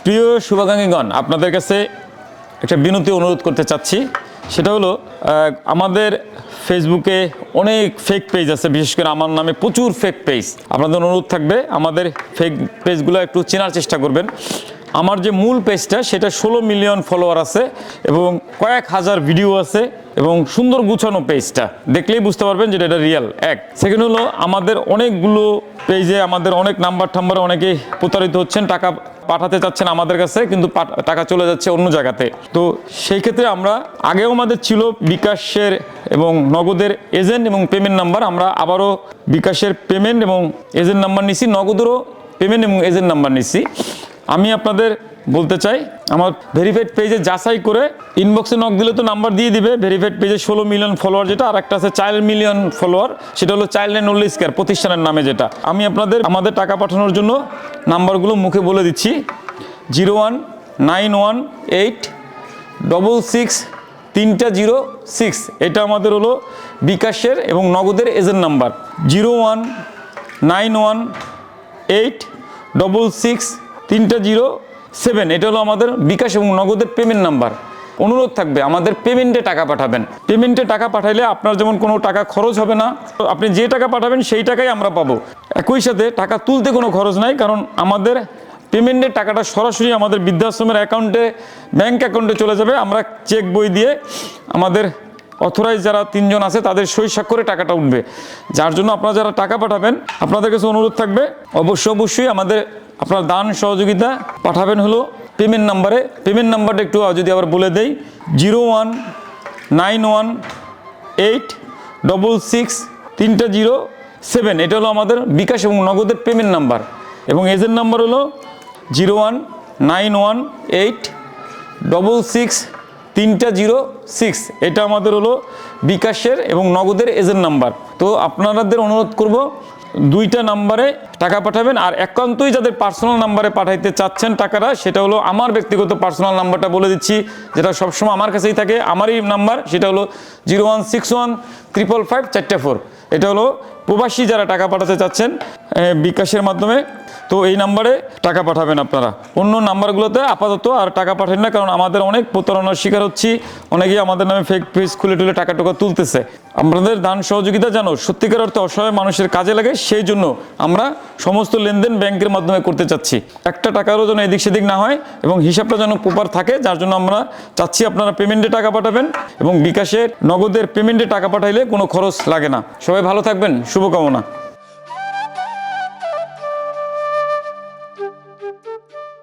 প্রিয় শুভাকাঙ্ক্ষীগণ, আপনাদের কাছে একটা বিনতি অনুরোধ করতে চাচ্ছি। সেটা হলো আমাদের ফেসবুকে অনেক ফেক পেজ আছে, বিশেষ করে আমার নামে প্রচুর ফেক পেজ। আপনাদের অনুরোধ থাকবে আমাদের ফেক পেজগুলো একটু চেনার চেষ্টা করবেন। আমার যে মূল পেজটা সেটা 16 মিলিয়ন ফলোয়ার আছে এবং কয়েক হাজার ভিডিও আছে এবং সুন্দর গুছানো পেজটা দেখলেই বুঝতে পারবেন যে এটা রিয়েল। এক সেকেন্ড হলো আমাদের অনেকগুলো পেজে আমাদের অনেক নাম্বারে অনেকেই প্রতারিত হচ্ছেন, টাকা পাঠাতে চাচ্ছেন আমাদের কাছে কিন্তু টাকা চলে যাচ্ছে অন্য জায়গাতে। তো সেই ক্ষেত্রে আমরা আগেও আমাদের ছিল বিকাশের এবং নগদের এজেন্ট এবং পেমেন্ট নাম্বার, আমরা আবারও বিকাশের পেমেন্ট এবং এজেন্ট নাম্বার নিছি, নগদেরও পেমেন্ট এবং এজেন্ট নাম্বার নিছি। আমি আপনাদের বলতে চাই আমার ভেরিফাইড পেজে যাচাই করে ইনবক্সে নক দিলে তো নাম্বার দিয়ে দিবে। ভেরিফাইড পেজে 16 মিলিয়ন ফলোয়ার যেটা, আর একটা আছে 4 মিলিয়ন ফলোয়ার, সেটা হলো চাইল্ড অ্যান্ড ওনলি কেয়ার প্রতিষ্ঠানের নামে যেটা। আমি আমাদের টাকা পাঠানোর জন্য নাম্বারগুলো মুখে বলে দিচ্ছি। 0191866306, এটা আমাদের হলো বিকাশের এবং নগদের এজেন্ট নাম্বার। 0191866306, এটা হলো আমাদের বিকাশ এবং নগদের পেমেন্ট নাম্বার। অনুরোধ থাকবে আমাদের পেমেন্টে টাকা পাঠাবেন। পেমেন্টে টাকা পাঠাইলে আপনার যেমন কোনো টাকা খরচ হবে না, আপনি যে টাকা পাঠাবেন সেই টাকাই আমরা পাবো। একই সাথে টাকা তুলতে কোনো খরচ নাই, কারণ আমাদের পেমেন্টের টাকাটা সরাসরি আমাদের বৃদ্ধাশ্রমের অ্যাকাউন্টে, ব্যাংক অ্যাকাউন্টে চলে যাবে। আমরা চেক বই দিয়ে আমাদের অথরাইজ যারা 3 জন আছে তাদের সই স্বাক্ষরে টাকাটা উঠবে। যার জন্য আপনারা যারা টাকা পাঠাবেন আপনাদের কাছে অনুরোধ থাকবে অবশ্যই আপনার দান সহযোগিতা পাঠাবেন হলো পেমেন্ট নাম্বারে। পেমেন্ট নাম্বারটা একটু যদি আবার বলে দেই, 0191866306, এটা হলো আমাদের বিকাশ এবং নগদের পেমেন্ট নাম্বার। এবং এজেন্ট নাম্বার হলো 0191866306, এটা আমাদের হলো বিকাশের এবং নগদের এজেন্ট নাম্বার। তো আপনাদের অনুরোধ করব 2টা নাম্বারে টাকা পাঠাবেন। আর একান্তই যাদের পার্সোনাল নাম্বারে পাঠাইতে চাচ্ছেন টাকাটা, সেটা হলো আমার ব্যক্তিগত পার্সোনাল নাম্বারটা বলে দিচ্ছি, যেটা সবসময় আমার কাছেই থাকে, আমারই নাম্বার। সেটা হলো 016155544, এটা হলো প্রবাসী যারা টাকা পাঠাতে চাচ্ছেন বিকাশের মাধ্যমে। তো এই নাম্বারে টাকা পাঠাবেন আপনারা। অন্য নাম্বারগুলোতে আপাতত আর টাকা পাঠান না, কারণ আমাদের অনেক প্রতারণার শিকার হচ্ছি। অনেকেই আমাদের নামে ফেক পেজ খুলে টাকা তুলতেছে। আমাদের দান সহযোগিতা যেন সত্যিকার অর্থে অসহায় মানুষের কাজে লাগে, সেই জন্য আমরা সমস্ত লেনদেন ব্যাংকের মাধ্যমে করতে চাচ্ছি। একটা টাকারও যেন এদিক সেদিক না হয় এবং হিসাবটা যেন প্রপার থাকে। যার জন্য আমরা চাচ্ছি আপনারা পেমেন্টে টাকা পাঠাবেন এবং বিকাশের নগদের পেমেন্টে টাকা পাঠাইলে কোনো খরচ লাগে না। সবাই ভালো থাকবেন, শুভকামনা।